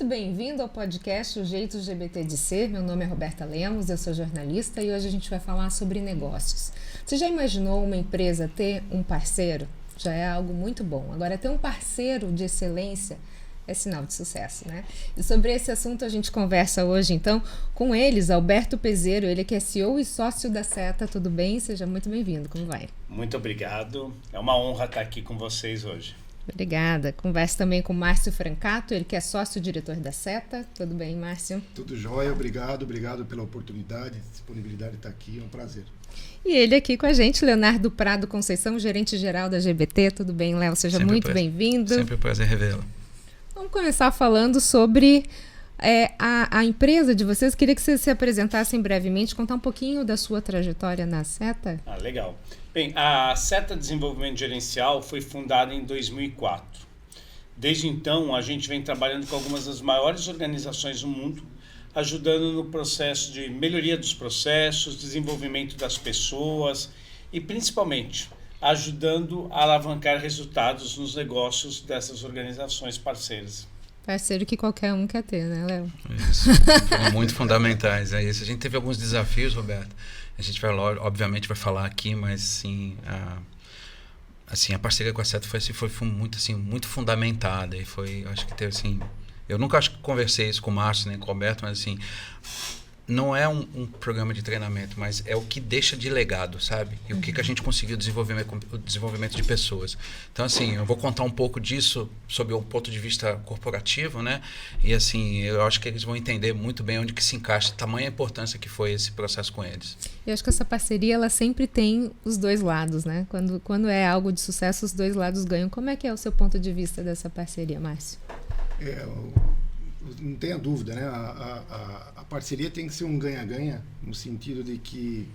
muito bem-vindo ao podcast O Jeito LGBT de Ser. Meu nome é Roberta Lemos, eu sou jornalista e hoje a gente vai falar sobre negócios. Você já imaginou uma empresa ter um parceiro? Já é algo muito bom. Agora, ter um parceiro de excelência é sinal de sucesso, né? E sobre esse assunto a gente conversa hoje, então, com eles, Alberto Pezzero, ele que é CEO e sócio da Seta. Tudo bem? Seja muito bem-vindo. Como vai? Muito obrigado. É uma honra estar aqui com vocês hoje. Obrigada. Converso também com Márcio Francato, ele que é sócio-diretor da Seta. Tudo bem, Márcio? Tudo jóia, obrigado pela oportunidade, disponibilidade de estar aqui, é um prazer. E ele aqui com a gente, Leonardo Prado Conceição, gerente-geral da GBT. Tudo bem, Léo? Seja sempre muito bem-vindo. Sempre um prazer revê-lo. Vamos começar falando sobre a empresa de vocês. Queria que vocês se apresentassem brevemente, contar um pouquinho da sua trajetória na Seta. Legal. Bem, a Seta Desenvolvimento Gerencial foi fundada em 2004. Desde então, a gente vem trabalhando com algumas das maiores organizações do mundo, ajudando no processo de melhoria dos processos, desenvolvimento das pessoas e, principalmente, ajudando a alavancar resultados nos negócios dessas organizações parceiras. Parceiro que qualquer um quer ter, né, Léo? Isso, foram muito fundamentais. É isso. A gente teve alguns desafios, Roberto. A gente vai, obviamente, vai falar aqui, mas sim, a parceria com a Seta foi muito fundamentada e foi, acho que teve assim, eu nunca acho que conversei isso com o Márcio nem com o Roberto, mas assim, não é um programa de treinamento, mas é o que deixa de legado, sabe? E o que a gente conseguiu desenvolver, o desenvolvimento de pessoas. Então, assim, eu vou contar um pouco disso sob o ponto de vista corporativo, né? E, assim, eu acho que eles vão entender muito bem onde que se encaixa, tamanha importância que foi esse processo com eles. Eu acho que essa parceria, ela sempre tem os dois lados, né? Quando é algo de sucesso, os dois lados ganham. Como é que é o seu ponto de vista dessa parceria, Márcio? Não tenha dúvida, né? A parceria tem que ser um ganha-ganha, no sentido de que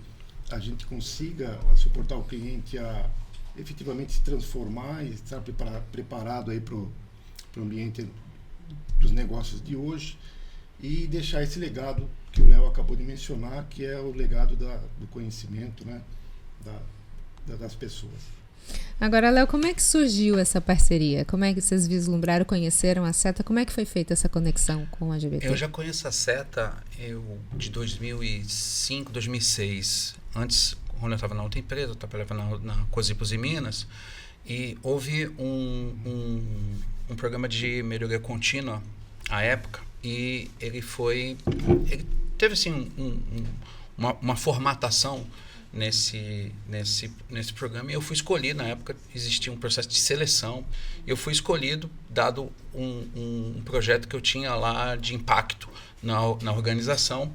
a gente consiga suportar o cliente a efetivamente se transformar e estar preparado aí para o ambiente dos negócios de hoje e deixar esse legado que o Léo acabou de mencionar, que é o legado do conhecimento, né? Das pessoas. Agora, Léo, como é que surgiu essa parceria? Como é que vocês vislumbraram, conheceram a Seta? Como é que foi feita essa conexão com a GBT? Eu já conheço a Seta de 2005, 2006. Antes, quando eu estava na outra empresa, eu trabalhava na Cosipos em Minas, e houve um programa de melhoria contínua à época, e ele teve assim uma formatação nesse programa, e eu fui escolhido. Na época existia um processo de seleção, eu fui escolhido dado um projeto que eu tinha lá de impacto na organização,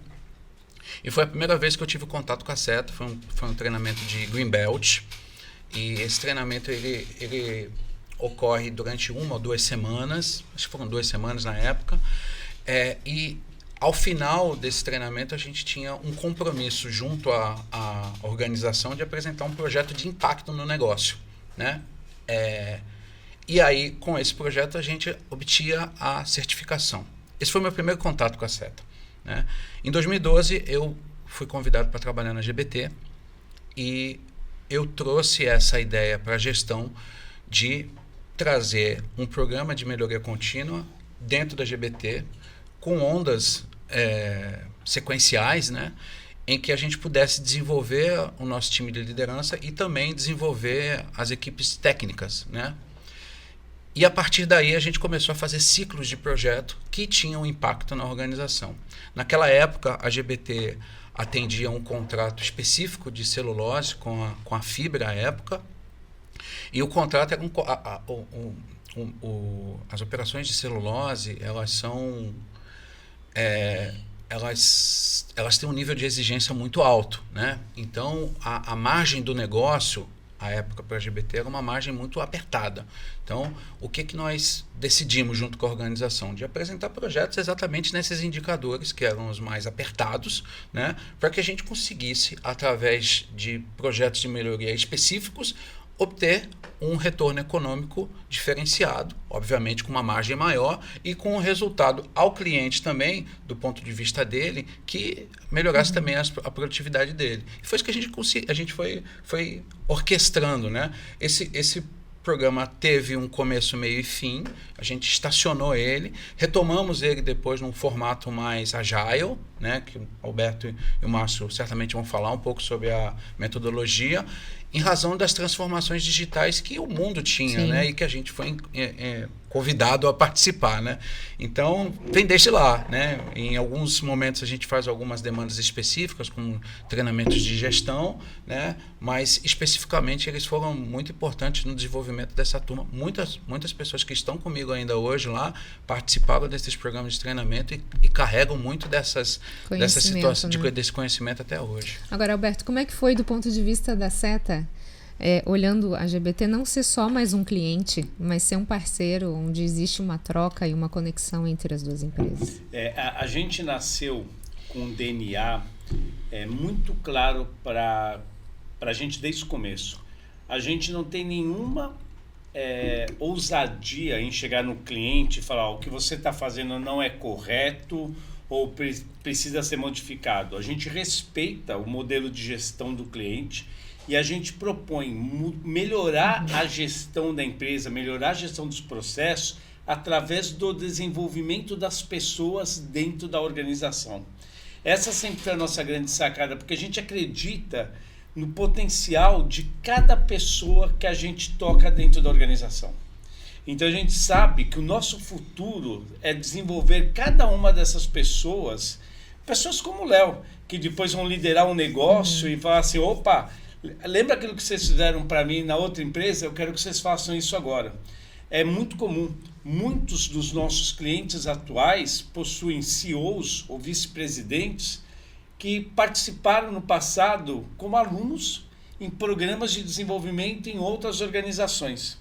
e foi a primeira vez que eu tive contato com a Seta. Foi um treinamento de Green Belt, e esse treinamento ele ocorre durante 1 ou 2 semanas, acho que foram 2 semanas na época, e ao final desse treinamento, a gente tinha um compromisso junto à organização de apresentar um projeto de impacto no negócio, né? E aí, com esse projeto, a gente obtinha a certificação. Esse foi o meu primeiro contato com a Seta, né? Em 2012, eu fui convidado para trabalhar na GBT e eu trouxe essa ideia para a gestão de trazer um programa de melhoria contínua dentro da GBT, com ondas sequenciais, né, em que a gente pudesse desenvolver o nosso time de liderança e também desenvolver as equipes técnicas, né? E a partir daí a gente começou a fazer ciclos de projeto que tinham impacto na organização. Naquela época, a GBT atendia um contrato específico de celulose com a Fibra à época, e o contrato era as operações de celulose, elas são elas têm um nível de exigência muito alto, né? Então, a margem do negócio, à época para a GBT, era uma margem muito apertada. Então, o que nós decidimos junto com a organização? De apresentar projetos exatamente nesses indicadores, que eram os mais apertados, né? Para que a gente conseguisse, através de projetos de melhoria específicos, obter um retorno econômico diferenciado, obviamente com uma margem maior e com um resultado ao cliente também, do ponto de vista dele, que melhorasse também a produtividade dele. E foi isso que a gente foi orquestrando, né? Esse programa teve um começo, meio e fim. A gente estacionou ele, retomamos ele depois num formato mais agile, né, que o Alberto e o Márcio certamente vão falar um pouco sobre a metodologia, em razão das transformações digitais que o mundo tinha, né, e que a gente foi convidado a participar, né? Então, vem desde lá, né? Em alguns momentos a gente faz algumas demandas específicas, como treinamentos de gestão, né? Mas especificamente eles foram muito importantes no desenvolvimento dessa turma. Muitas pessoas que estão comigo ainda hoje lá participaram desses programas de treinamento e carregam muito dessa situação, né? Desse conhecimento até hoje. Agora, Alberto, como é que foi do ponto de vista da Seta? Olhando a GBT, não ser só mais um cliente, mas ser um parceiro onde existe uma troca e uma conexão entre as duas empresas. A gente nasceu com um DNA muito claro para a gente desde o começo. A gente não tem nenhuma ousadia em chegar no cliente e falar o que você está fazendo não é correto ou precisa ser modificado. A gente respeita o modelo de gestão do cliente e a gente propõe melhorar a gestão da empresa, melhorar a gestão dos processos através do desenvolvimento das pessoas dentro da organização. Essa sempre foi a nossa grande sacada, porque a gente acredita no potencial de cada pessoa que a gente toca dentro da organização. Então a gente sabe que o nosso futuro é desenvolver cada uma dessas pessoas como o Léo, que depois vão liderar um negócio e falar assim, opa, lembra aquilo que vocês fizeram para mim na outra empresa? Eu quero que vocês façam isso agora. É muito comum. Muitos dos nossos clientes atuais possuem CEOs ou vice-presidentes que participaram no passado como alunos em programas de desenvolvimento em outras organizações.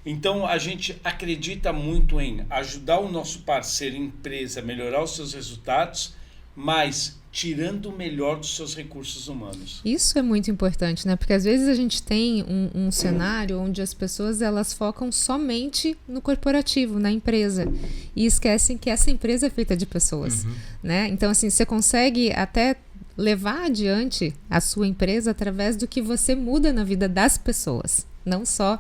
Então, a gente acredita muito em ajudar o nosso parceiro empresa a melhorar os seus resultados, mas tirando o melhor dos seus recursos humanos. Isso é muito importante, né? Porque às vezes a gente tem um cenário onde as pessoas elas focam somente no corporativo, na empresa, e esquecem que essa empresa é feita de pessoas, né? Então, assim, você consegue até levar adiante a sua empresa através do que você muda na vida das pessoas, não só...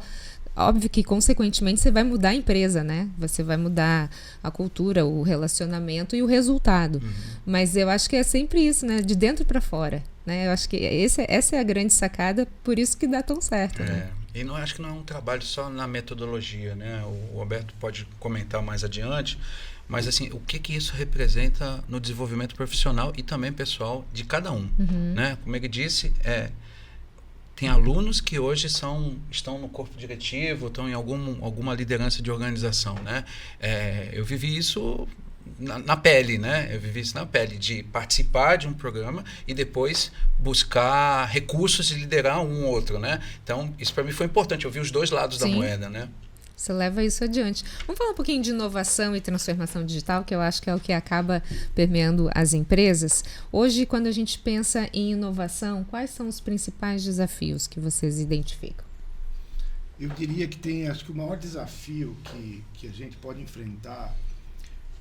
Óbvio que, consequentemente, você vai mudar a empresa, né? Você vai mudar a cultura, o relacionamento e o resultado. Mas eu acho que é sempre isso, né? De dentro para fora, né? Eu acho que essa é a grande sacada, por isso que dá tão certo, né? E acho que não é um trabalho só na metodologia, né? O Alberto pode comentar mais adiante, mas assim, o que isso representa no desenvolvimento profissional e também pessoal de cada um, né? Como ele disse, tem alunos que hoje estão no corpo diretivo, estão em alguma liderança de organização, né? Eu vivi isso na pele, né? Eu vivi isso na pele, de participar de um programa e depois buscar recursos e liderar um outro, né? Então, isso para mim foi importante. Eu vi os dois lados da moeda, né? Você leva isso adiante. Vamos falar um pouquinho de inovação e transformação digital, que eu acho que é o que acaba permeando as empresas. Hoje, quando a gente pensa em inovação, quais são os principais desafios que vocês identificam? Eu diria que acho que o maior desafio que a gente pode enfrentar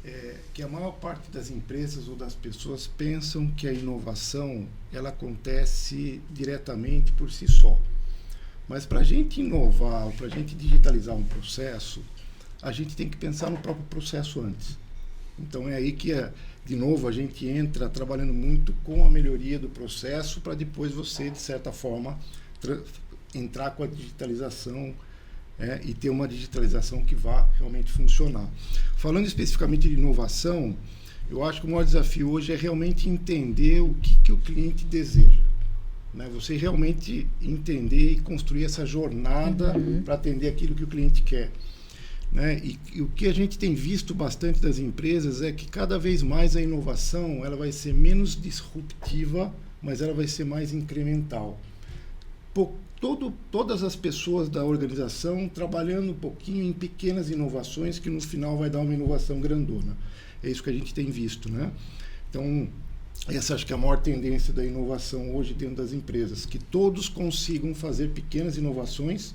é que a maior parte das empresas ou das pessoas pensam que a inovação ela acontece diretamente por si só. Mas para a gente inovar, para a gente digitalizar um processo, a gente tem que pensar no próprio processo antes. Então é aí que, de novo, a gente entra trabalhando muito com a melhoria do processo para depois você, de certa forma, entrar com a digitalização e ter uma digitalização que vá realmente funcionar. Falando especificamente de inovação, eu acho que o maior desafio hoje é realmente entender o que o cliente deseja. Né, você realmente entender e construir essa jornada para atender aquilo que o cliente quer. Né? E o que a gente tem visto bastante das empresas é que cada vez mais a inovação ela vai ser menos disruptiva, mas ela vai ser mais incremental. Todas as pessoas da organização trabalhando um pouquinho em pequenas inovações que no final vai dar uma inovação grandona. É isso que a gente tem visto. Né? Então, essa acho que é a maior tendência da inovação hoje dentro das empresas, que todos consigam fazer pequenas inovações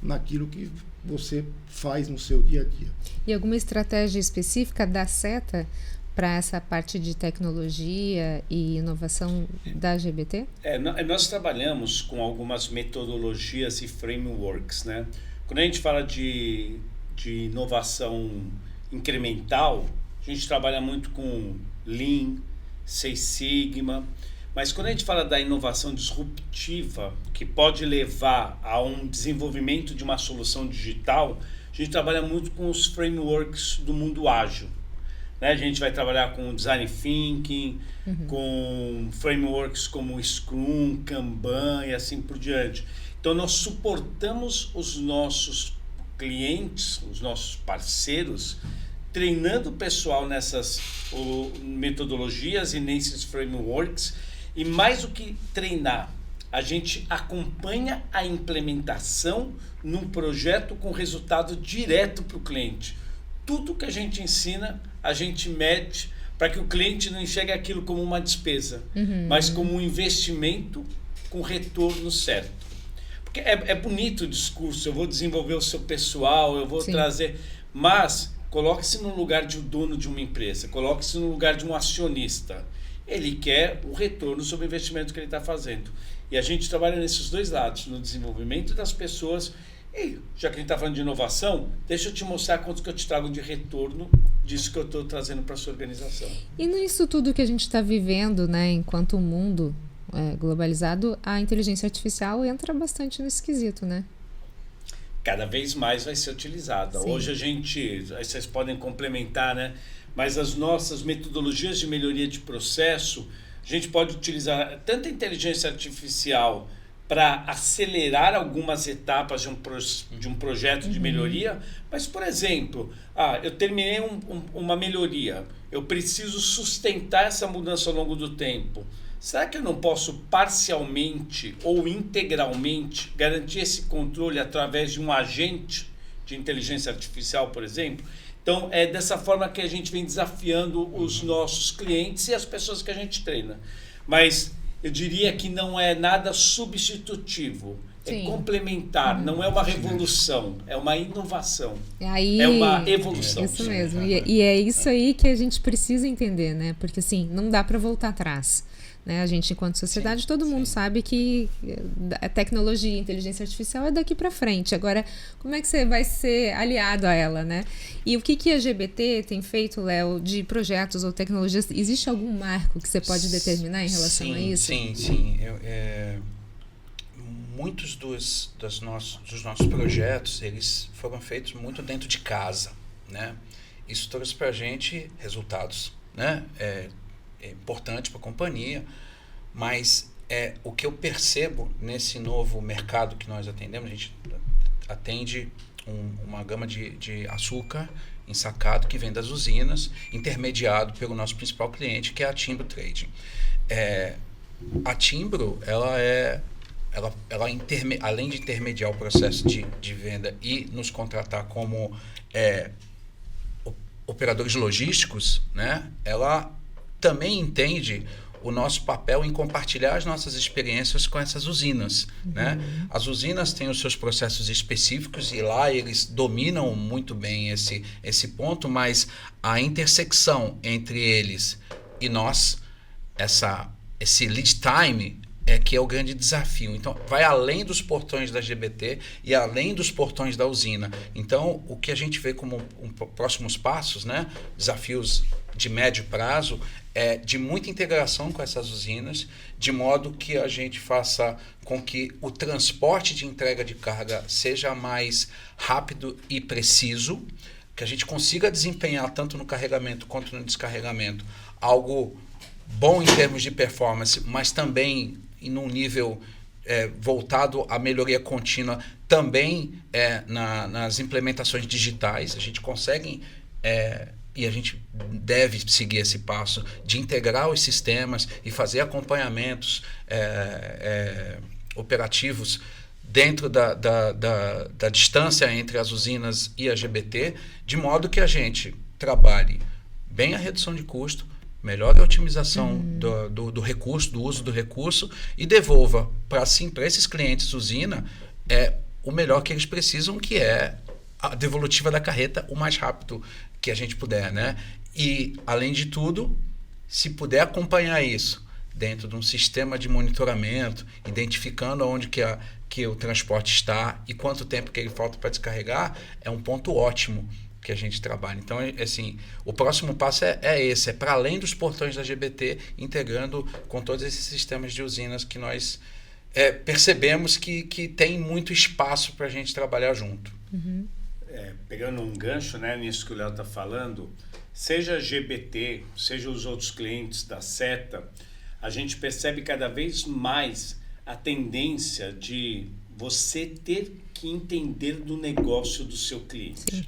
naquilo que você faz no seu dia a dia. E alguma estratégia específica da Seta para essa parte de tecnologia e inovação da GBT? Nós trabalhamos com algumas metodologias e frameworks, né? Quando a gente fala de inovação incremental, a gente trabalha muito com Lean, Six Sigma, mas quando a gente fala da inovação disruptiva, que pode levar a um desenvolvimento de uma solução digital, a gente trabalha muito com os frameworks do mundo ágil. Né? A gente vai trabalhar com Design Thinking, com frameworks como Scrum, Kanban e assim por diante. Então, nós suportamos os nossos clientes, os nossos parceiros, treinando o pessoal nessas metodologias e nesses frameworks. E mais do que treinar, a gente acompanha a implementação num projeto com resultado direto para o cliente. Tudo que a gente ensina, a gente mede para que o cliente não enxergue aquilo como uma despesa, mas como um investimento com retorno certo. Porque é bonito o discurso, eu vou desenvolver o seu pessoal, eu vou trazer... Mas coloque-se no lugar de um dono de uma empresa, coloque-se no lugar de um acionista. Ele quer o retorno sobre o investimento que ele está fazendo. E a gente trabalha nesses dois lados, no desenvolvimento das pessoas. E já que a gente está falando de inovação, deixa eu te mostrar quanto que eu te trago de retorno disso que eu estou trazendo para a sua organização. E nisso tudo que a gente está vivendo, né, enquanto o mundo globalizado, a inteligência artificial entra bastante nesse quesito, né? Cada vez mais vai ser utilizada. Sim. Hoje aí vocês podem complementar, né? Mas as nossas metodologias de melhoria de processo, a gente pode utilizar tanto a inteligência artificial para acelerar algumas etapas de um projeto de melhoria, mas, por exemplo, eu terminei uma melhoria, eu preciso sustentar essa mudança ao longo do tempo. Será que eu não posso parcialmente ou integralmente garantir esse controle através de um agente de inteligência artificial, por exemplo? Então, é dessa forma que a gente vem desafiando os nossos clientes e as pessoas que a gente treina. Mas eu diria que não é nada substitutivo, é complementar, não é uma revolução, é uma inovação, é uma evolução. Isso mesmo, e é isso aí que a gente precisa entender, né? Porque assim, não dá para voltar atrás. Né? A gente, enquanto sociedade, todo mundo sabe que a tecnologia e inteligência artificial é daqui para frente. Agora, como é que você vai ser aliado a ela, né? E o que a GBT tem feito, Léo, de projetos ou tecnologias? Existe algum marco que você pode determinar em relação a isso? Sim. Muitos dos nossos projetos, eles foram feitos muito dentro de casa, né? Isso trouxe para a gente resultados, né? É importante para a companhia, mas o que eu percebo nesse novo mercado que nós atendemos, a gente atende uma gama de açúcar ensacado que vem das usinas, intermediado pelo nosso principal cliente, que é a Timbro Trading. A Timbro, além de intermediar o processo de venda e nos contratar como operadores logísticos, né, ela também entende o nosso papel em compartilhar as nossas experiências com essas usinas, né? As usinas têm os seus processos específicos e lá eles dominam muito bem esse ponto, mas a intersecção entre eles e nós, esse lead time que é o grande desafio. Então, vai além dos portões da GBT e além dos portões da usina. Então, o que a gente vê como próximos passos, né? Desafios de médio prazo, de muita integração com essas usinas, de modo que a gente faça com que o transporte de entrega de carga seja mais rápido e preciso, que a gente consiga desempenhar tanto no carregamento quanto no descarregamento algo bom em termos de performance, mas também em um nível voltado à melhoria contínua, também nas implementações digitais. A gente consegue... e a gente deve seguir esse passo de integrar os sistemas e fazer acompanhamentos operativos dentro da distância entre as usinas e a GBT, de modo que a gente trabalhe bem a redução de custo, melhore a otimização do recurso, do uso do recurso e devolva para esses clientes usina o melhor que eles precisam, que é a devolutiva da carreta o mais rápido que a gente puder, né? E, além de tudo, se puder acompanhar isso dentro de um sistema de monitoramento, identificando onde que o transporte está e quanto tempo que ele falta para descarregar, é um ponto ótimo que a gente trabalha. Então, assim, o próximo passo é esse, é para além dos portões da GBT, integrando com todos esses sistemas de usinas que nós percebemos que tem muito espaço para a gente trabalhar junto. Uhum. Pegando um gancho, né, nisso que o Léo está falando, seja a GBT, seja os outros clientes da Seta, a gente percebe cada vez mais a tendência de você ter que entender do negócio do seu cliente. Sim.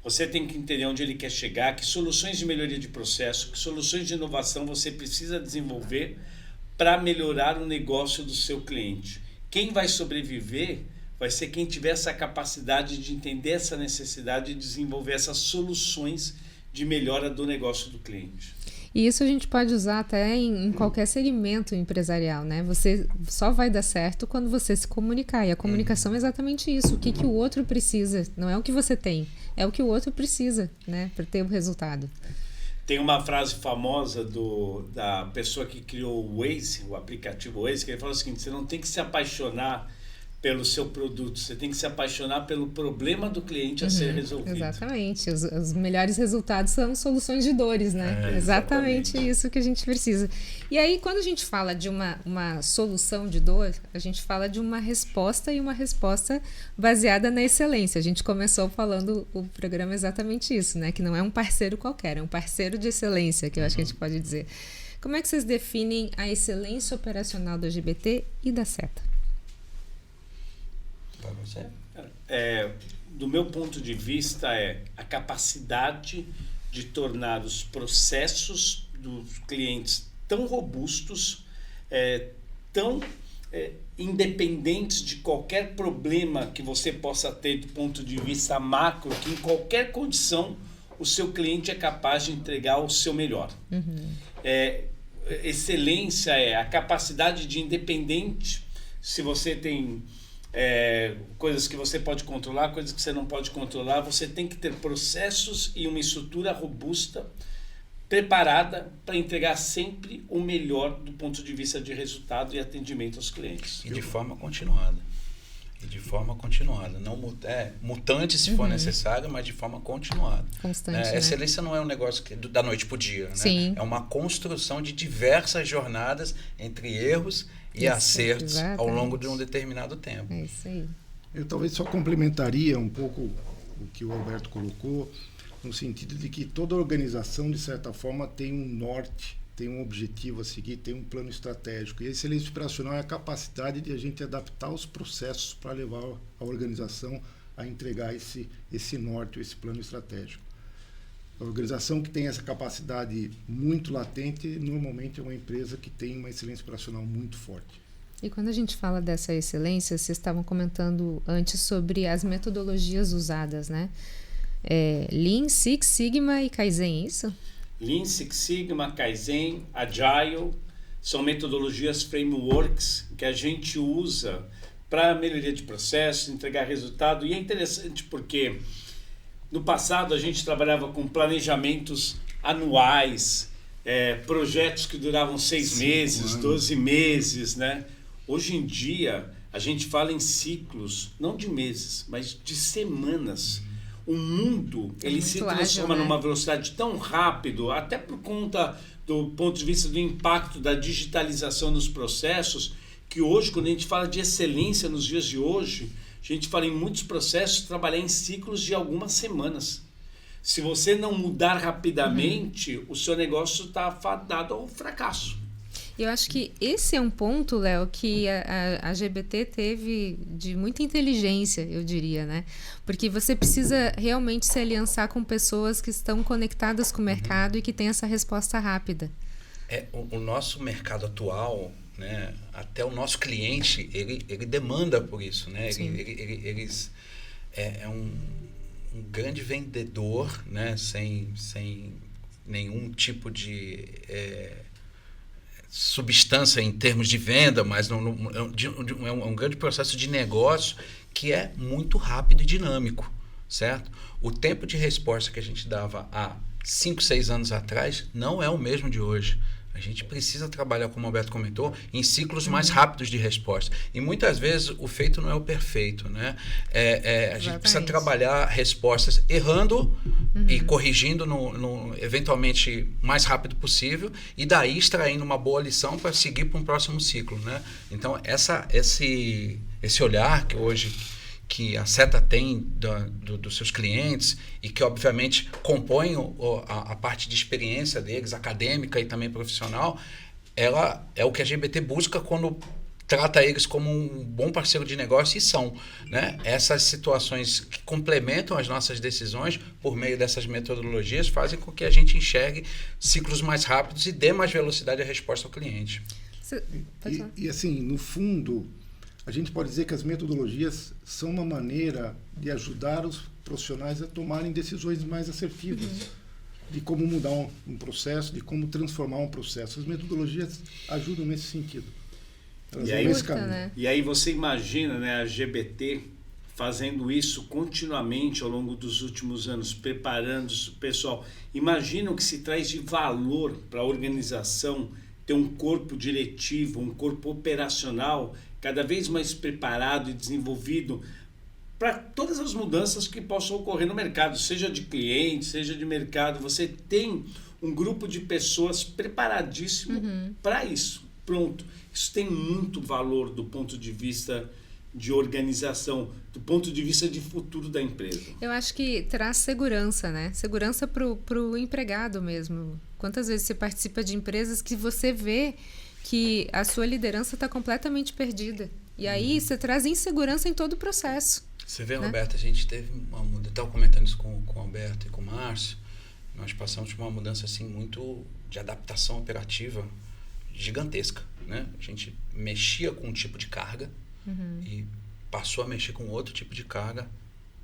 Você tem que entender onde ele quer chegar, que soluções de melhoria de processo, que soluções de inovação você precisa desenvolver para melhorar o negócio do seu cliente. Quem vai sobreviver vai ser quem tiver essa capacidade de entender essa necessidade e desenvolver essas soluções de melhora do negócio do cliente. E isso a gente pode usar até em qualquer segmento empresarial, né? Você só vai dar certo quando você se comunicar. E a comunicação é exatamente isso. O que o outro precisa. Não é o que você tem, é o que o outro precisa, né? Para ter o resultado. Tem uma frase famosa da pessoa que criou o Waze, o aplicativo Waze, que ele fala o seguinte: você não tem que se apaixonar pelo seu produto, você tem que se apaixonar pelo problema do cliente a ser resolvido. Exatamente, os melhores resultados são soluções de dores, né? Exatamente isso que a gente precisa. E aí, quando a gente fala de uma solução de dor, a gente fala de uma resposta, e uma resposta baseada na excelência. A gente começou falando o programa exatamente isso, né? Que não é um parceiro qualquer, é um parceiro de excelência, que eu acho que a gente pode dizer. Como é que vocês definem a excelência operacional da GBT e da Seta? Você? Do meu ponto de vista, a capacidade de tornar os processos dos clientes tão robustos, tão independentes de qualquer problema que você possa ter do ponto de vista macro, que em qualquer condição o seu cliente é capaz de entregar o seu melhor. Excelência é a capacidade de, independente se você tem coisas que você pode controlar, coisas que você não pode controlar, você tem que ter processos e uma estrutura robusta, preparada para entregar sempre o melhor do ponto de vista de resultado e atendimento aos clientes. E de forma continuada. Não mutante se for necessário, mas de forma continuada. Constante, né? Excelência não é um negócio da noite para o dia. Né? Sim. É uma construção de diversas jornadas entre erros e acertos exatamente. Ao longo de um determinado tempo. É isso aí. Eu talvez só complementaria um pouco o que o Alberto colocou, no sentido de que toda organização, de certa forma, tem um norte, tem um objetivo a seguir, tem um plano estratégico. E a excelência operacional é a capacidade de a gente adaptar os processos para levar a organização a entregar esse norte, esse plano estratégico. A organização que tem essa capacidade muito latente, normalmente é uma empresa que tem uma excelência operacional muito forte. E quando a gente fala dessa excelência, vocês estavam comentando antes sobre as metodologias usadas, né? Lean, Six Sigma e Kaizen, é isso? Lean, Six Sigma, Kaizen, Agile, são metodologias, frameworks que a gente usa para melhoria de processo, entregar resultado. E é interessante porque no passado a gente trabalhava com planejamentos anuais, projetos que duravam 6 meses, 12 meses, né? Hoje em dia a gente fala em ciclos, não de meses, mas de semanas. O mundo, ele se transforma numa velocidade tão rápido, até por conta do ponto de vista do impacto da digitalização nos processos, que hoje, quando a gente fala de excelência nos dias de hoje, a gente fala em muitos processos, trabalhar em ciclos de algumas semanas. Se você não mudar rapidamente, o seu negócio está fadado ao fracasso. Eu acho que esse é um ponto, Léo, que a GBT teve de muita inteligência, eu diria, né? Porque você precisa realmente se aliançar com pessoas que estão conectadas com o mercado e que têm essa resposta rápida. O nosso mercado atual, né, até o nosso cliente, ele demanda por isso, né? Eles é um grande vendedor, né, sem nenhum tipo de substância em termos de venda, mas é um grande processo de negócio que é muito rápido e dinâmico, certo? O tempo de resposta que a gente dava há 5, 6 anos atrás não é o mesmo de hoje. A gente precisa trabalhar, como o Alberto comentou, em ciclos mais rápidos de resposta. E muitas vezes o feito não é o perfeito, né? A gente precisa trabalhar respostas errando e corrigindo eventualmente o mais rápido possível, e daí extraindo uma boa lição para seguir para um próximo ciclo, né? Então, esse olhar que hoje que a Seta tem dos seus clientes e que obviamente compõe a parte de experiência deles, acadêmica e também profissional, ela é o que a GBT busca quando trata eles como um bom parceiro de negócio, e são, né? Essas situações que complementam as nossas decisões por meio dessas metodologias fazem com que a gente enxergue ciclos mais rápidos e dê mais velocidade à resposta ao cliente. E assim, no fundo, a gente pode dizer que as metodologias são uma maneira de ajudar os profissionais a tomarem decisões mais assertivas, de como mudar um processo, de como transformar um processo. As metodologias ajudam nesse sentido. Elas vão nesse caminho. Né? E aí você imagina, né, a GBT fazendo isso continuamente ao longo dos últimos anos, preparando o pessoal. Imagina o que se traz de valor para a organização ter um corpo diretivo, um corpo operacional cada vez mais preparado e desenvolvido para todas as mudanças que possam ocorrer no mercado, seja de cliente, seja de mercado. Você tem um grupo de pessoas preparadíssimo para isso. Pronto. Isso tem muito valor do ponto de vista de organização, do ponto de vista de futuro da empresa. Eu acho que traz segurança, né? Segurança pro empregado mesmo. Quantas vezes você participa de empresas que você vê que a sua liderança está completamente perdida. E aí você traz insegurança em todo o processo. Você vê, né? Roberto, a gente teve eu estava comentando isso com o Alberto e com o Márcio, nós passamos por uma mudança assim, muito de adaptação operativa gigantesca, né? A gente mexia com um tipo de carga e passou a mexer com outro tipo de carga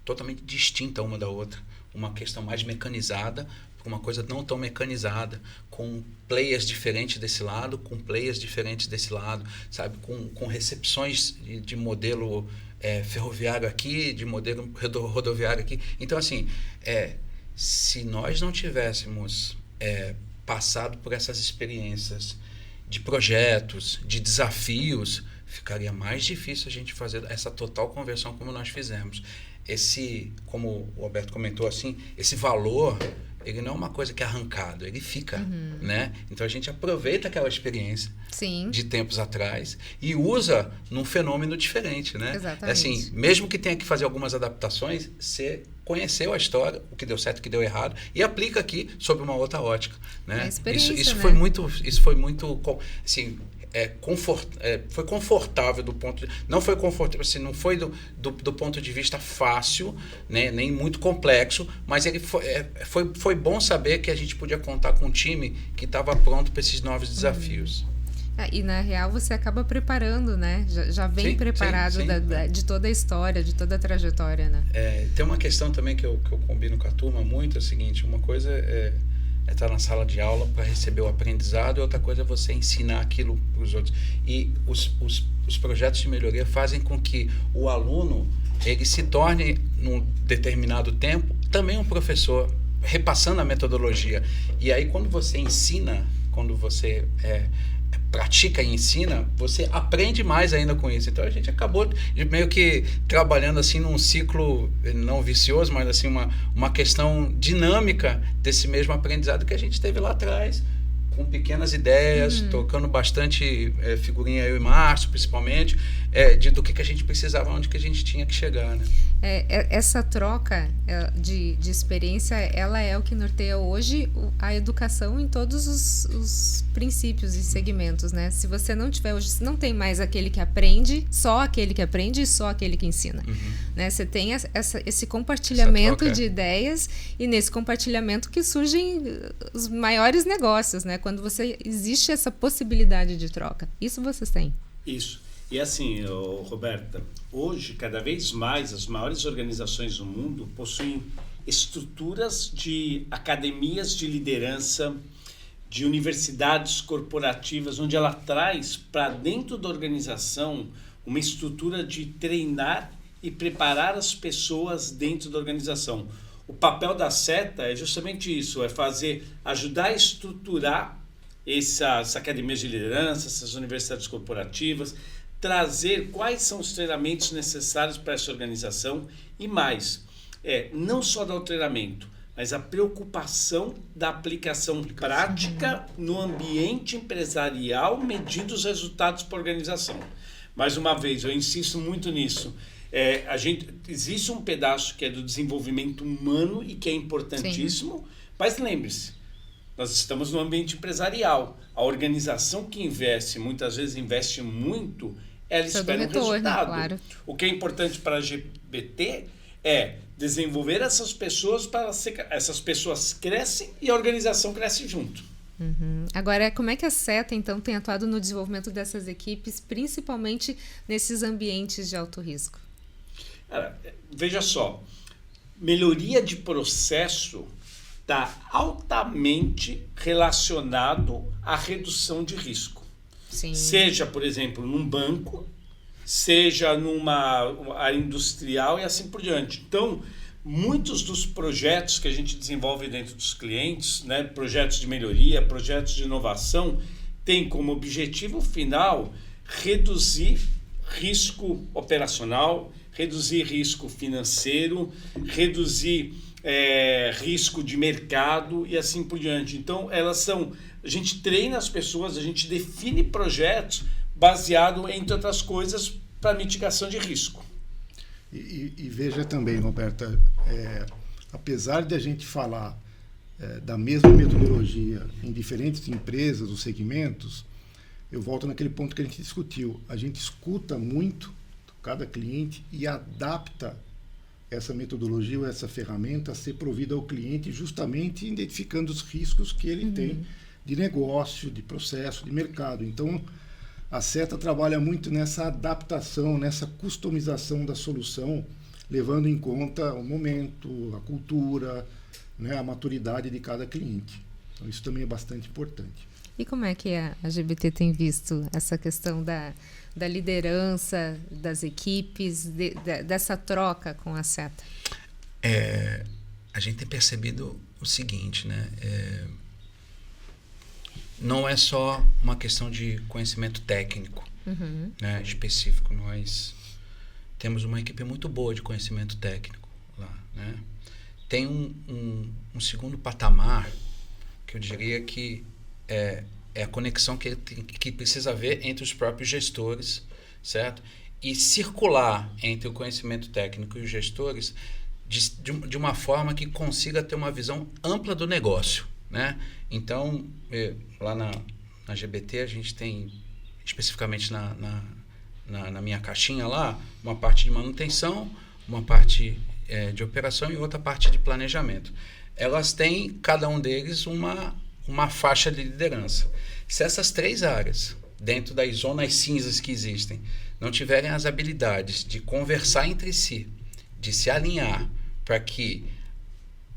totalmente distinta uma da outra. Uma questão mais mecanizada, uma coisa não tão mecanizada, com players diferentes desse lado, com players diferentes desse lado, sabe? Com recepções de modelo ferroviário aqui, de modelo rodoviário aqui. Então, assim, se nós não tivéssemos passado por essas experiências de projetos, de desafios, ficaria mais difícil a gente fazer essa total conversão como nós fizemos. Como o Alberto comentou, assim, esse valor, ele não é uma coisa que é arrancado, ele fica, né? Então a gente aproveita aquela experiência de tempos atrás e usa num fenômeno diferente, né? Exatamente. Assim, mesmo que tenha que fazer algumas adaptações, você conheceu a história, o que deu certo, o que deu errado, e aplica aqui sob uma outra ótica, né? Isso né? foi muito, assim, foi confortável do ponto de, não foi confortável, assim, não foi do ponto de vista fácil, né, nem muito complexo, mas ele foi bom saber que a gente podia contar com um time que estava pronto para esses novos desafios. E na real você acaba preparando, né? Já vem preparado sim. De toda a história, de toda a trajetória, né? Tem uma questão também que eu combino com a turma muito, é o seguinte: uma coisa é estar na sala de aula para receber o aprendizado, e outra coisa é você ensinar aquilo para os outros. E os projetos de melhoria fazem com que o aluno ele se torne, num determinado tempo, também um professor, repassando a metodologia. E aí, quando você ensina, quando você pratica e ensina, você aprende mais ainda com isso. Então a gente acabou meio que trabalhando assim num ciclo não vicioso, mas assim uma questão dinâmica desse mesmo aprendizado que a gente teve lá atrás, com pequenas ideias, tocando bastante figurinha, eu e Márcio principalmente, do que a gente precisava, onde que a gente tinha que chegar, né? Essa troca de experiência, ela é o que norteia hoje a educação em todos os princípios e segmentos, né? Se você não tiver hoje, não tem mais aquele que aprende, só aquele que aprende e só aquele que ensina, né? Você tem esse compartilhamento de ideias, e nesse compartilhamento que surgem os maiores negócios, né? Quando existe essa possibilidade de troca. Isso vocês têm. Isso. E assim, Roberta, hoje, cada vez mais, as maiores organizações do mundo possuem estruturas de academias de liderança, de universidades corporativas, onde ela traz para dentro da organização uma estrutura de treinar e preparar as pessoas dentro da organização. O papel da Seta é justamente isso, ajudar a estruturar essas academias de liderança, essas universidades corporativas, trazer quais são os treinamentos necessários para essa organização e mais, não só dar o treinamento, mas a preocupação da aplicação prática no ambiente empresarial, medindo os resultados para a organização. Mais uma vez, eu insisto muito nisso. Existe um pedaço que é do desenvolvimento humano e que é importantíssimo, mas lembre-se, nós estamos no ambiente empresarial. A organização que investe, muitas vezes investe muito, ela espera um resultado. Claro. O que é importante para a GBT é desenvolver essas pessoas essas pessoas crescem e a organização cresce junto. Agora, como é que a SETA, então, tem atuado no desenvolvimento dessas equipes, principalmente nesses ambientes de alto risco? Veja só, melhoria de processo está altamente relacionado à redução de risco. Sim. Seja, por exemplo, num banco, seja numa área industrial e assim por diante. Então, muitos dos projetos que a gente desenvolve dentro dos clientes, né, projetos de melhoria, projetos de inovação, têm como objetivo final reduzir risco operacional, reduzir risco financeiro, reduzir risco de mercado e assim por diante. Então, a gente treina as pessoas, a gente define projetos baseado, entre outras coisas, para mitigação de risco. E veja também, Roberta, apesar de a gente falar da mesma metodologia em diferentes empresas ou segmentos, eu volto naquele ponto que a gente discutiu. A gente escuta muito cada cliente e adapta essa metodologia ou essa ferramenta a ser provida ao cliente, justamente identificando os riscos que ele tem de negócio, de processo, de mercado. Então, a SETA trabalha muito nessa adaptação, nessa customização da solução, levando em conta o momento, a cultura, né, a maturidade de cada cliente. Então, isso também é bastante importante. E como é que a GBT tem visto essa questão da liderança das equipes, dessa troca com a SETA? A gente tem percebido o seguinte, né? Não é só uma questão de conhecimento técnico, né, específico. Nós temos uma equipe muito boa de conhecimento técnico lá, né? Tem um segundo patamar que eu diria que é a conexão que precisa haver entre os próprios gestores, certo? E circular entre o conhecimento técnico e os gestores de uma forma que consiga ter uma visão ampla do negócio, né? Então, lá na GBT, a gente tem, especificamente na minha caixinha lá, uma parte de manutenção, uma parte de operação e outra parte de planejamento. Elas têm, cada um deles, uma faixa de liderança. Se essas três áreas, dentro das zonas cinzas que existem, não tiverem as habilidades de conversar entre si, de se alinhar para que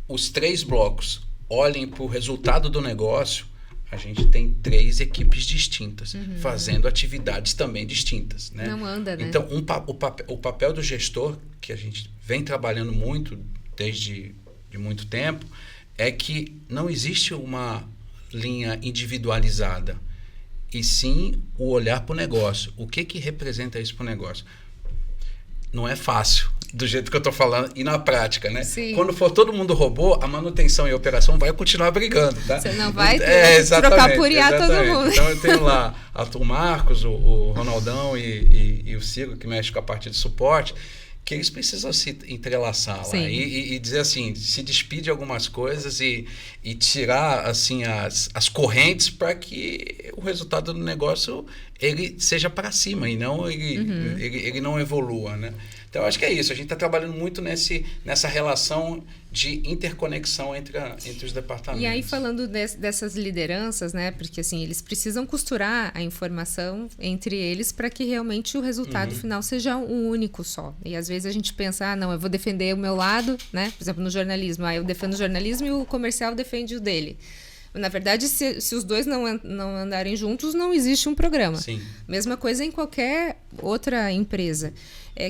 os três blocos olhem para o resultado do negócio, a gente tem três equipes distintas, fazendo atividades também distintas, né? Não anda, né? Então, o papel do gestor, que a gente vem trabalhando muito desde de muito tempo, é que não existe uma linha individualizada, e sim o olhar para o negócio. O que representa isso para o negócio? Não é fácil, do jeito que eu estou falando, e na prática, né? Sim. Quando for todo mundo robô, a manutenção e a operação vai continuar brigando, tá? Você não vai trocar por IA todo mundo. Então eu tenho lá o Marcos, o Ronaldão e o Ciro, que mexe com a parte de suporte, que eles precisam se entrelaçar lá e dizer assim, se despedir de algumas coisas e tirar assim as correntes para que o resultado do negócio ele seja para cima e não ele não evolua, né? Então, eu acho que é isso. A gente está trabalhando muito nessa relação de interconexão entre os departamentos. E aí, falando dessas lideranças, né? Porque, assim, eles precisam costurar a informação entre eles para que realmente o resultado final seja um único só. E, às vezes, a gente pensa, não, eu vou defender o meu lado, né? Por exemplo, no jornalismo. Eu defendo o jornalismo e o comercial defende o dele. Na verdade, se os dois não andarem juntos, não existe um programa. Sim. Mesma coisa em qualquer outra empresa.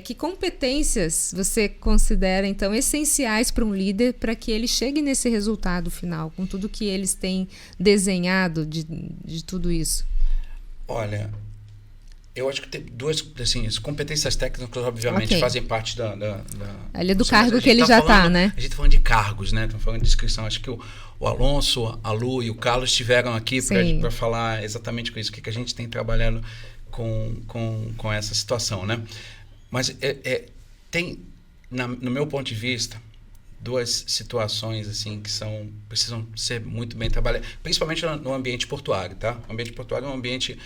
Que competências você considera, então, essenciais para um líder para que ele chegue nesse resultado final, com tudo que eles têm desenhado de tudo isso? Olha, eu acho que tem duas, assim, as competências técnicas, obviamente, fazem parte da ali é do cargo que ele já está, né? A gente está falando de cargos, né? Estamos falando de descrição. Acho que o Alonso, a Lu e o Carlos estiveram aqui para falar exatamente com isso, o que a gente tem trabalhando com essa situação, né? Mas tem, no meu ponto de vista, duas situações assim que precisam ser muito bem trabalhadas, principalmente no ambiente portuário, tá? O ambiente portuário é um ambiente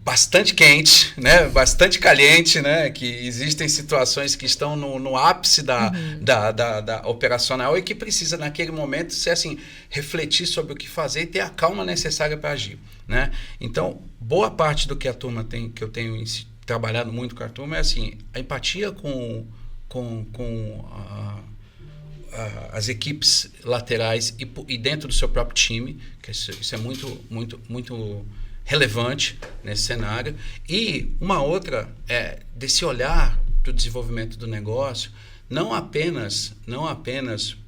bastante quente, né? Bastante caliente, né? Que existem situações que estão no ápice da operacional e que precisa, naquele momento, ser assim, refletir sobre o que fazer e ter a calma necessária para agir, né? Então, boa parte do que a turma tem, que eu tenho trabalhado muito com a turma, é assim, a empatia com as equipes laterais e dentro do seu próprio time, que isso é muito, muito, muito relevante nesse cenário. E uma outra é desse olhar do desenvolvimento do negócio, não apenas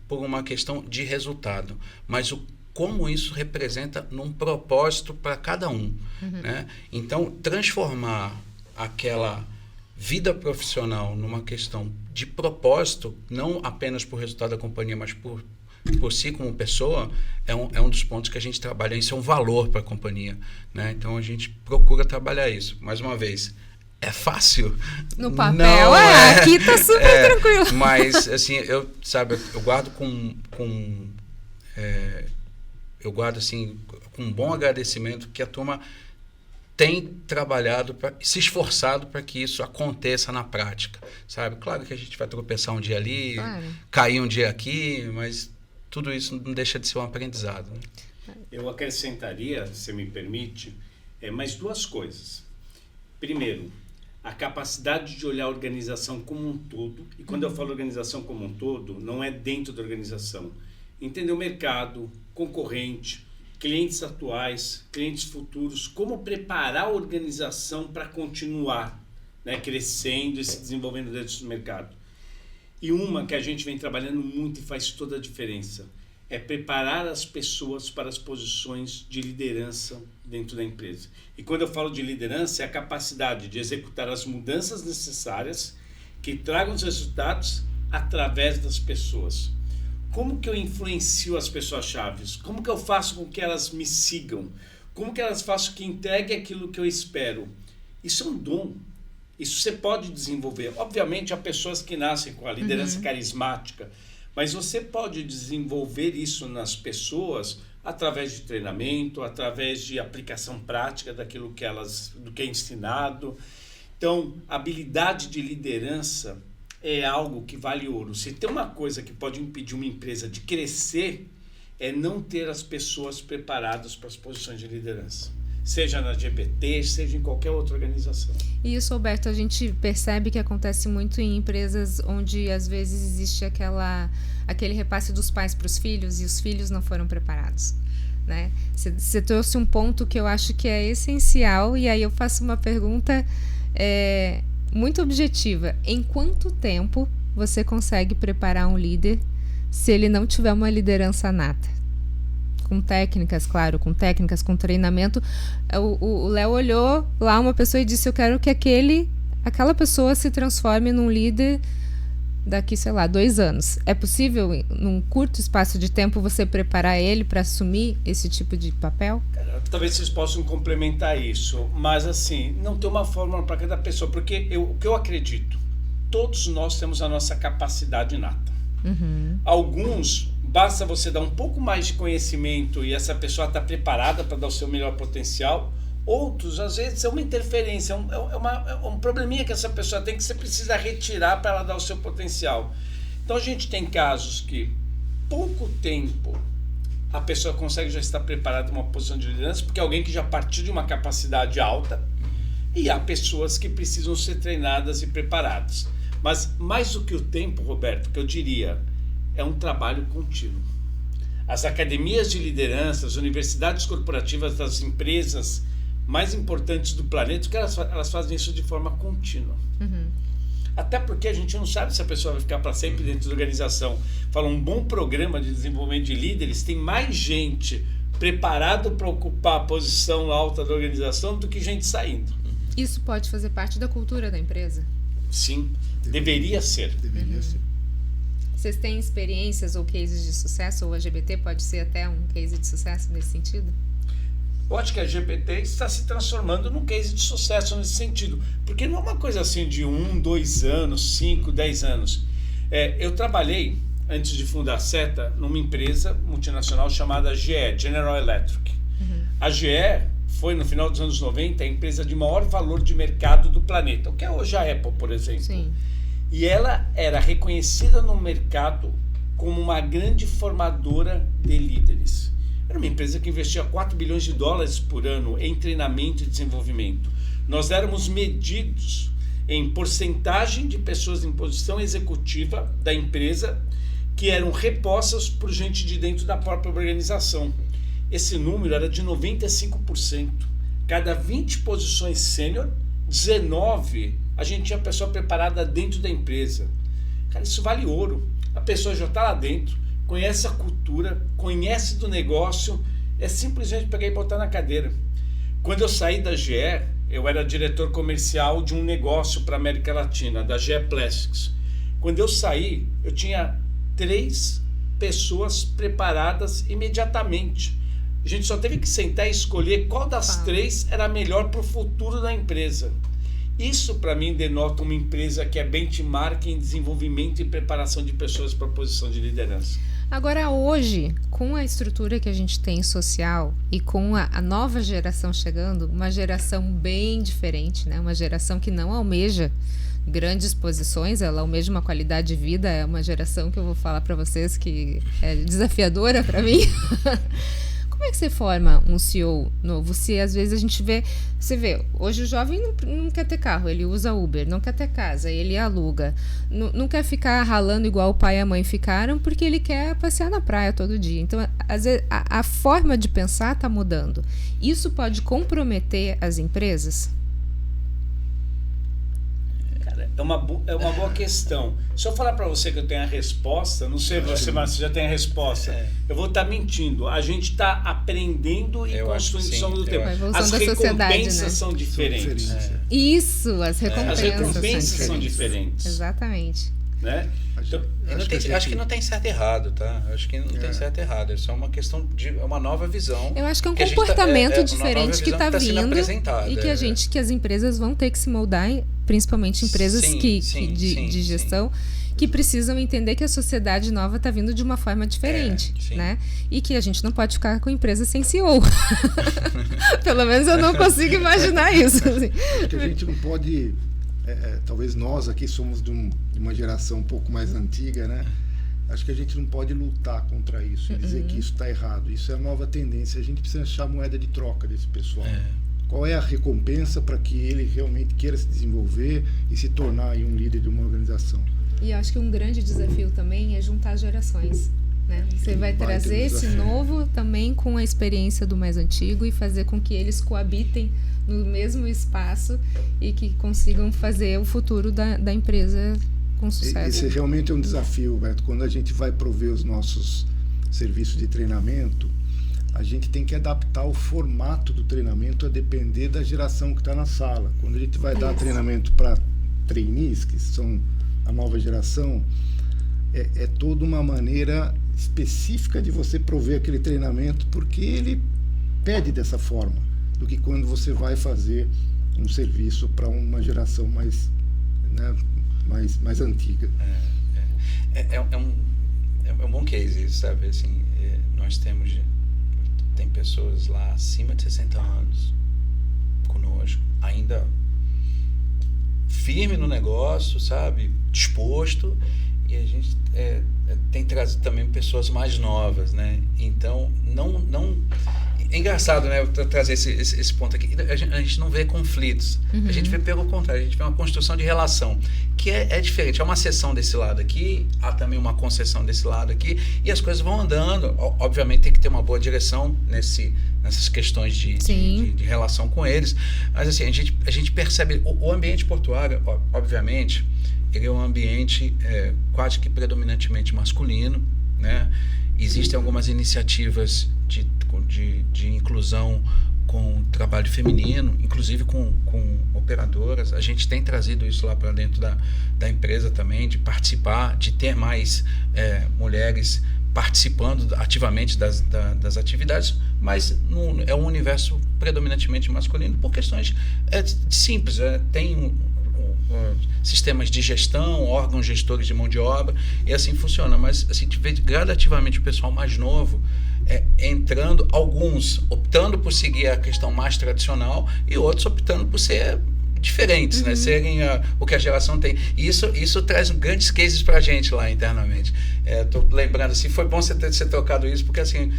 por uma questão de resultado, mas como isso representa num propósito para cada um, né? Então, transformar aquela vida profissional numa questão de propósito, não apenas por resultado da companhia, mas por si como pessoa, é um dos pontos que a gente trabalha. Isso é um valor para a companhia, né? Então a gente procura trabalhar isso. Mais uma vez, é fácil? No papel, aqui tá super tranquilo. Mas assim, eu guardo eu guardo assim com um bom agradecimento que a turma tem trabalhado, se esforçado para que isso aconteça na prática, sabe? Claro que a gente vai tropeçar um dia ali, cair um dia aqui, mas tudo isso não deixa de ser um aprendizado, né? Eu acrescentaria, se me permite, mais duas coisas. Primeiro, a capacidade de olhar a organização como um todo, e quando eu falo organização como um todo, não é dentro da organização. Entender o mercado, concorrente, clientes atuais, clientes futuros, como preparar a organização para continuar, né, crescendo e se desenvolvendo dentro do mercado. E uma que a gente vem trabalhando muito e faz toda a diferença é preparar as pessoas para as posições de liderança dentro da empresa. E quando eu falo de liderança, é a capacidade de executar as mudanças necessárias que tragam os resultados através das pessoas. Como que eu influencio as pessoas-chaves? Como que eu faço com que elas me sigam? Como que elas façam que entregue aquilo que eu espero? Isso é um dom. Isso você pode desenvolver. Obviamente, há pessoas que nascem com a liderança carismática, mas você pode desenvolver isso nas pessoas através de treinamento, através de aplicação prática do que é ensinado. Então, a habilidade de liderança é algo que vale ouro. Se tem uma coisa que pode impedir uma empresa de crescer, é não ter as pessoas preparadas para as posições de liderança. Seja na GPT, seja em qualquer outra organização. E isso, Roberto, a gente percebe que acontece muito em empresas onde às vezes existe aquele repasse dos pais para os filhos e os filhos não foram preparados, né? Você trouxe um ponto que eu acho que é essencial, e aí eu faço uma pergunta muito objetiva. Em quanto tempo você consegue preparar um líder se ele não tiver uma liderança nata? Com técnicas, claro, com treinamento. O Léo olhou lá uma pessoa e disse: eu quero que aquela pessoa se transforme num líder daqui, 2 anos. É possível, num curto espaço de tempo, você preparar ele para assumir esse tipo de papel? Talvez vocês possam complementar isso, mas assim, não tem uma fórmula para cada pessoa, porque o que eu acredito, todos nós temos a nossa capacidade inata. Alguns, basta você dar um pouco mais de conhecimento e essa pessoa está preparada para dar o seu melhor potencial. Outros, às vezes, é uma interferência, é um probleminha que essa pessoa tem que você precisa retirar para ela dar o seu potencial. Então a gente tem casos que pouco tempo a pessoa consegue já estar preparada para uma posição de liderança, porque é alguém que já partiu de uma capacidade alta, e há pessoas que precisam ser treinadas e preparadas. Mas mais do que o tempo, Roberto, que eu diria, é um trabalho contínuo. As academias de liderança, as universidades corporativas das empresas mais importantes do planeta, porque elas fazem isso de forma contínua. Até porque a gente não sabe se a pessoa vai ficar para sempre dentro da organização. Fala, um bom programa de desenvolvimento de líderes tem mais gente preparado para ocupar a posição alta da organização do que gente saindo. Isso pode fazer parte da cultura da empresa? Sim, deveria ser. Deveria ser. Vocês têm experiências ou cases de sucesso, ou a GBT pode ser até um case de sucesso nesse sentido? Eu acho que a GBT está se transformando num case de sucesso nesse sentido, porque não é uma coisa assim de 1, 2 anos, 5, 10 anos. Eu trabalhei, antes de fundar a Seta, numa empresa multinacional chamada GE, General Electric. A GE foi, no final dos anos 90, a empresa de maior valor de mercado do planeta, o que é hoje a Apple, por exemplo. Sim. E ela era reconhecida no mercado como uma grande formadora de líderes. Era uma empresa que investia 4 bilhões de dólares por ano em treinamento e desenvolvimento. Nós éramos medidos em porcentagem de pessoas em posição executiva da empresa que eram repostas por gente de dentro da própria organização. Esse número era de 95%. Cada 20 posições sênior, 19 a gente tinha pessoa preparada dentro da empresa. Cara, isso vale ouro. A pessoa já está lá dentro, conhece a cultura, conhece do negócio, é simplesmente pegar e botar na cadeira. Quando eu saí da GE, eu era diretor comercial de um negócio para a América Latina, da GE Plastics. Quando eu saí, eu tinha 3 pessoas preparadas imediatamente. A gente só teve que sentar e escolher qual das 3 era melhor para o futuro da empresa. Isso, para mim, denota uma empresa que é benchmark em desenvolvimento e preparação de pessoas para a posição de liderança. Agora, hoje, com a estrutura que a gente tem social e com a nova geração chegando, uma geração bem diferente, né? Uma geração que não almeja grandes posições, ela almeja uma qualidade de vida, é uma geração que eu vou falar para vocês que é desafiadora para mim. Como é que você forma um CEO novo? Se às vezes a gente vê, você vê, hoje o jovem não quer ter carro, ele usa Uber, não quer ter casa, ele aluga, não quer ficar ralando igual o pai e a mãe ficaram, porque ele quer passear na praia todo dia. Então, às vezes, a forma de pensar está mudando. Isso pode comprometer as empresas? É uma boa questão. Se eu falar para você que eu tenho a resposta, não sei você, mas você já tem a resposta, eu vou estar mentindo. A gente está aprendendo e construindo ao longo do tempo. As recompensas, né, são diferentes. Isso, as recompensas. As recompensas são diferentes. Exatamente. Né? Então, acho que não tem certo e errado, tá? Acho que não tem certo e errado. É só uma questão de uma nova visão. Eu acho que é um comportamento diferente que está vindo e que que as empresas vão ter que se moldar, principalmente empresas de gestão, que precisam entender que a sociedade nova está vindo de uma forma diferente, né? E que a gente não pode ficar com empresa sem CEO. Pelo menos eu não consigo imaginar isso. Assim. Acho que a gente não pode... talvez nós aqui somos de uma geração um pouco mais antiga, né? Acho que a gente não pode lutar contra isso e dizer que isso está errado. Isso é a nova tendência. A gente precisa achar moeda de troca desse pessoal. Qual é a recompensa para que ele realmente queira se desenvolver e se tornar aí um líder de uma organização? E eu acho que um grande desafio também é juntar gerações. Né? Você vai trazer esse novo também com a experiência do mais antigo e fazer com que eles coabitem no mesmo espaço e que consigam fazer o futuro da empresa com sucesso. Esse realmente é um desafio, Beto. Quando a gente vai prover os nossos serviços de treinamento, a gente tem que adaptar o formato do treinamento a depender da geração que está na sala. Quando a gente vai dar treinamento para trainees, que são a nova geração, é toda uma maneira específica de você prover aquele treinamento, porque ele pede dessa forma, do que quando você vai fazer um serviço para uma geração mais, né, mais antiga. É um bom case, sabe? Assim, nós tem pessoas lá acima de 60 anos conosco, ainda firme no negócio, sabe? Disposto. E a gente tem trazido também pessoas mais novas, né? Então, É engraçado, né, trazer esse ponto aqui. A gente não vê conflitos. A gente vê pelo contrário, a gente vê uma construção de relação que é diferente. É uma cessão desse lado aqui, há também uma concessão desse lado aqui, e as coisas vão andando. Obviamente tem que ter uma boa direção nessas questões de relação com eles. Mas assim, a gente percebe o ambiente portuário, obviamente, ele é um ambiente quase que predominantemente masculino, né? Existem algumas iniciativas de inclusão com trabalho feminino, inclusive com operadoras. A gente tem trazido isso lá para dentro da empresa também, de participar, de ter mais mulheres participando ativamente das atividades, mas é um universo predominantemente masculino por questões simples. Tem sistemas de gestão, órgãos gestores de mão de obra, e assim funciona. Mas assim, a gente vê gradativamente o pessoal mais novo entrando, alguns optando por seguir a questão mais tradicional e outros optando por ser diferentes, né? Serem o que a geração tem. E isso traz grandes cases para a gente lá internamente. Estou lembrando, assim, foi bom você ter trocado isso, porque assim,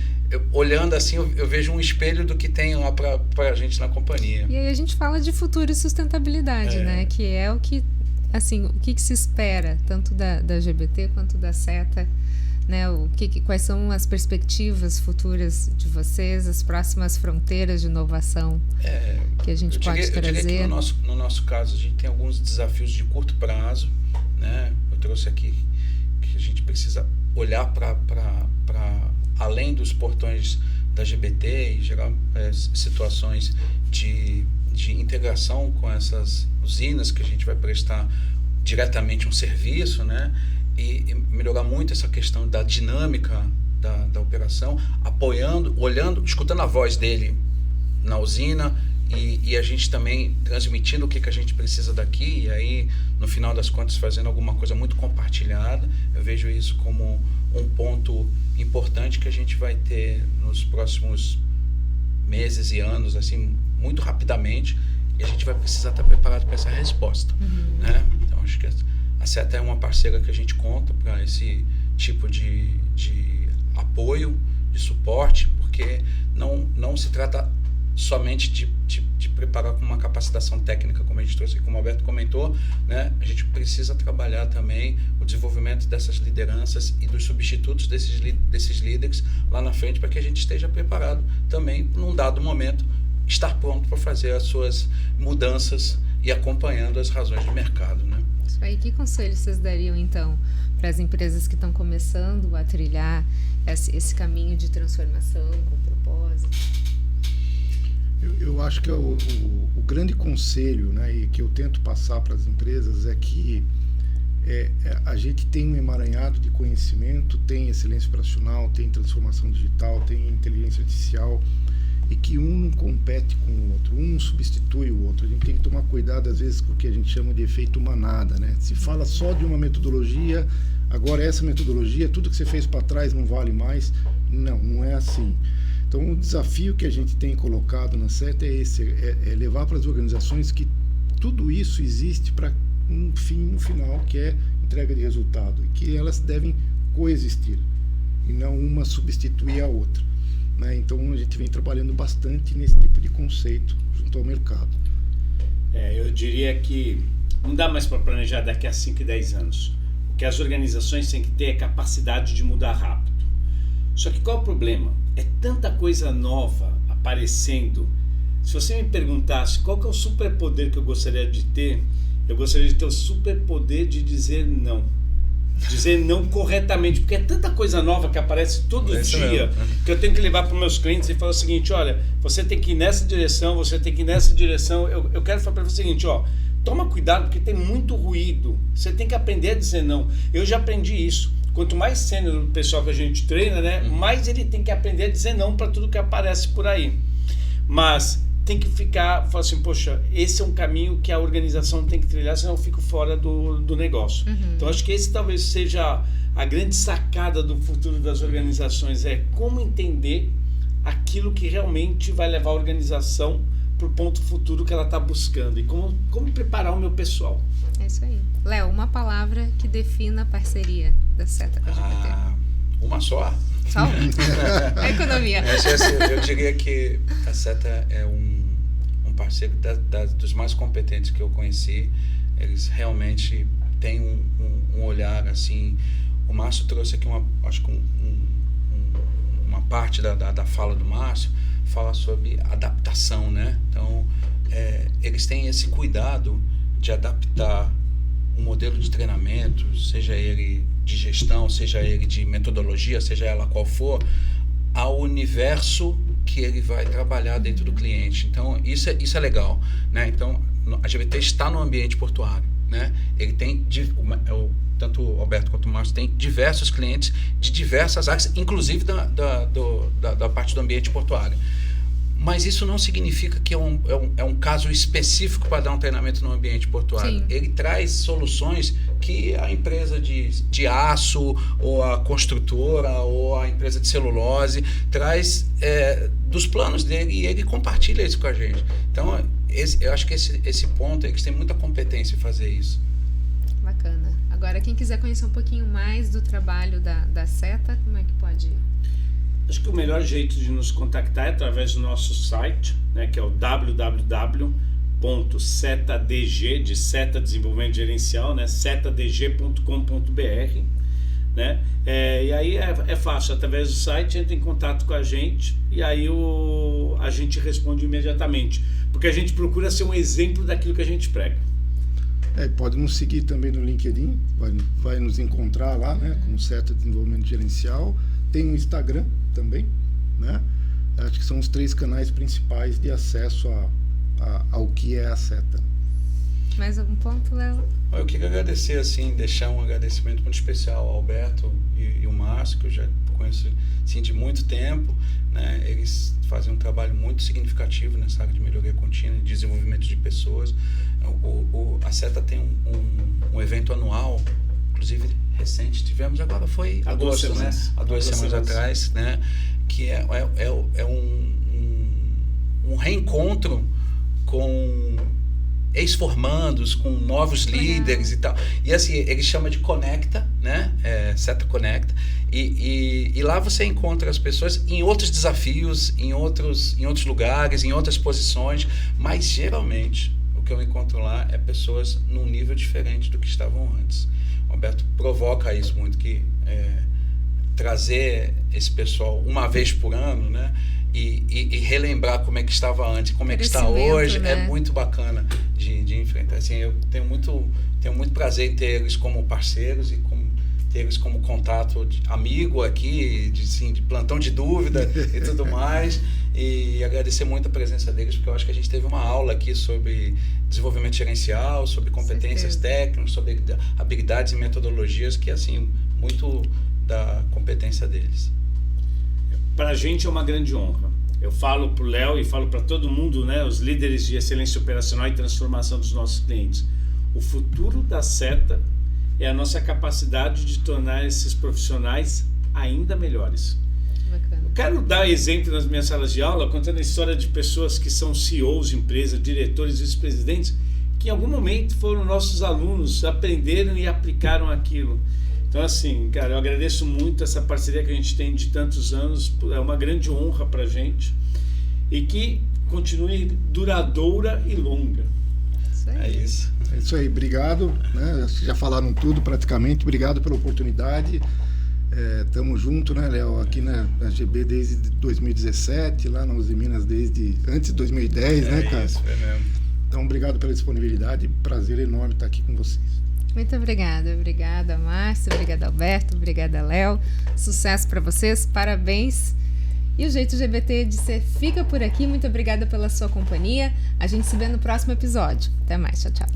olhando assim, eu vejo um espelho do que tem lá para a gente na companhia. E aí a gente fala de futuro e sustentabilidade, né? Que é o que, assim, o que se espera, tanto da GBT quanto da SETA, né? Quais são as perspectivas futuras de vocês, as próximas fronteiras de inovação que a gente pode trazer? Eu diria que no nosso caso, a gente tem alguns desafios de curto prazo, né? Eu trouxe aqui que a gente precisa olhar para além dos portões da GBT e gerar situações de integração com essas usinas que a gente vai prestar diretamente um serviço, né? E melhorar muito essa questão da dinâmica da operação, apoiando, olhando, escutando a voz dele na usina e a gente também transmitindo o que a gente precisa daqui, e aí, no final das contas, fazendo alguma coisa muito compartilhada. Eu vejo isso como um ponto importante que a gente vai ter nos próximos meses e anos, assim, muito rapidamente, e a gente vai precisar estar preparado para essa resposta, né? Então, acho que a SETA é uma parceira que a gente conta para esse tipo de apoio, de suporte, porque não se trata somente de preparar com uma capacitação técnica, como a gente trouxe, como o Alberto comentou, né? A gente precisa trabalhar também o desenvolvimento dessas lideranças e dos substitutos desses líderes lá na frente, para que a gente esteja preparado também, num dado momento, estar pronto para fazer as suas mudanças e acompanhando as razões de mercado, né? Isso aí, que conselho vocês dariam, então, para as empresas que estão começando a trilhar esse caminho de transformação com propósito? Eu acho que o grande conselho, né, e que eu tento passar para as empresas é que a gente tem um emaranhado de conhecimento, tem excelência operacional, tem transformação digital, tem inteligência artificial, e que um não compete com o outro, um não substitui o outro. A gente tem que tomar cuidado, às vezes, com o que a gente chama de efeito manada, né? Se fala só de uma metodologia, agora essa metodologia, tudo que você fez para trás não vale mais. Não é assim. Então, o desafio que a gente tem colocado na SETA é esse, é levar para as organizações que tudo isso existe para um fim no final, que é entrega de resultado, e que elas devem coexistir, e não uma substituir a outra, né? Então, a gente vem trabalhando bastante nesse tipo de conceito junto ao mercado. Eu diria que não dá mais para planejar daqui a 5 e 10 anos. O que as organizações têm que ter é capacidade de mudar rápido. Só que qual é o problema? É tanta coisa nova aparecendo. Se você me perguntasse qual que é o superpoder que eu gostaria de ter, eu gostaria de ter o superpoder de dizer não. Dizer não corretamente, porque é tanta coisa nova que aparece todo dia, que eu tenho que levar para os meus clientes e falar o seguinte: olha, você tem que ir nessa direção, você tem que ir nessa direção. Eu quero falar para você o seguinte, toma cuidado, porque tem muito ruído. Você tem que aprender a dizer não. Eu já aprendi isso. Quanto mais sênior o pessoal que a gente treina, né, mais ele tem que aprender a dizer não para tudo que aparece por aí. Mas tem que falar assim, poxa, esse é um caminho que a organização tem que trilhar, senão eu fico fora do negócio. Então, acho que esse talvez seja a grande sacada do futuro das organizações, é como entender aquilo que realmente vai levar a organização para o ponto futuro que ela está buscando e como preparar o meu pessoal. É isso aí. Léo, uma palavra que defina a parceria da SETA com a GPT. Uma só? Só uma. A economia. Eu diria que a Seta é um parceiro dos mais competentes que eu conheci. Eles realmente têm um olhar assim. O Márcio trouxe aqui acho que uma parte da fala do Márcio fala sobre adaptação, né? Então eles têm esse cuidado de adaptar um modelo de treinamento, seja ele de gestão, seja ele de metodologia, seja ela qual for, ao universo que ele vai trabalhar dentro do cliente. Então, isso é legal, né? Então, a GBT está no ambiente portuário, né? Ele tem, tanto o Alberto quanto o Márcio, tem diversos clientes de diversas áreas, inclusive da parte do ambiente portuário. Mas isso não significa que é um caso específico para dar um treinamento no ambiente portuário. Sim. Ele traz soluções que a empresa de aço, ou a construtora, ou a empresa de celulose traz dos planos dele, e ele compartilha isso com a gente. Então, eu acho que esse ponto, eles têm muita competência em fazer isso. Bacana. Agora, quem quiser conhecer um pouquinho mais do trabalho da Seta, como é que pode ir? Acho que o melhor jeito de nos contactar é através do nosso site, né, que é o www.setadg, de Seta Desenvolvimento Gerencial, né, setadg.com.br, né, e aí é fácil, através do site entra em contato com a gente e aí a gente responde imediatamente, porque a gente procura ser um exemplo daquilo que a gente prega. Pode nos seguir também no LinkedIn, vai nos encontrar lá, né, com Seta Desenvolvimento Gerencial. Tem um Instagram também, né? Acho que são os 3 canais principais de acesso ao que é a Seta. Mais algum ponto, Léo? Eu queria agradecer, assim, deixar um agradecimento muito especial ao Alberto e o Márcio, que eu já conheço assim, de muito tempo, né? Eles fazem um trabalho muito significativo nessa área de melhoria contínua e desenvolvimento de pessoas. A Seta tem um evento anual, inclusive recente, tivemos agora, foi agosto, né? Há 2 semanas atrás, né? Que é um reencontro com ex-formandos, com novos líderes e tal. E assim, ele chama de Conecta, né? Seta Conecta. E lá você encontra as pessoas em outros desafios, em outros lugares, em outras posições, mas geralmente o que eu encontro lá é pessoas num nível diferente do que estavam antes. O Alberto provoca isso muito, que trazer esse pessoal uma vez por ano, né? E relembrar como é que estava antes, como é que está hoje, né? É muito bacana de enfrentar. Assim, eu tenho muito prazer em ter eles como parceiros e ter eles como contato amigo aqui, de plantão de dúvida e tudo mais. E agradecer muito a presença deles, porque eu acho que a gente teve uma aula aqui sobre desenvolvimento gerencial, sobre competências técnicas, sobre habilidades e metodologias, que assim, muito da competência deles. Para a gente é uma grande honra. Eu falo para o Léo e falo para todo mundo, né, os líderes de excelência operacional e transformação dos nossos clientes. O futuro da Seta é a nossa capacidade de tornar esses profissionais ainda melhores. Bacana. Eu quero dar exemplo nas minhas salas de aula, contando a história de pessoas que são CEOs de empresas, diretores, vice-presidentes, que em algum momento foram nossos alunos, aprenderam e aplicaram aquilo. Então, assim, cara, eu agradeço muito essa parceria que a gente tem de tantos anos, é uma grande honra pra gente e que continue duradoura e longa. Isso aí. É isso. É isso aí, obrigado, né? Já falaram tudo praticamente, obrigado pela oportunidade. Estamos juntos, né, Léo, aqui na GB desde 2017, lá na Uzi Minas desde antes de 2010, né, cara? Isso, é mesmo. Então, obrigado pela disponibilidade, prazer enorme estar aqui com vocês. Muito obrigada. Obrigada, Márcio. Obrigada, Alberto. Obrigada, Léo. Sucesso para vocês. Parabéns. E o Jeito GBT de Ser fica por aqui. Muito obrigada pela sua companhia. A gente se vê no próximo episódio. Até mais. Tchau, tchau.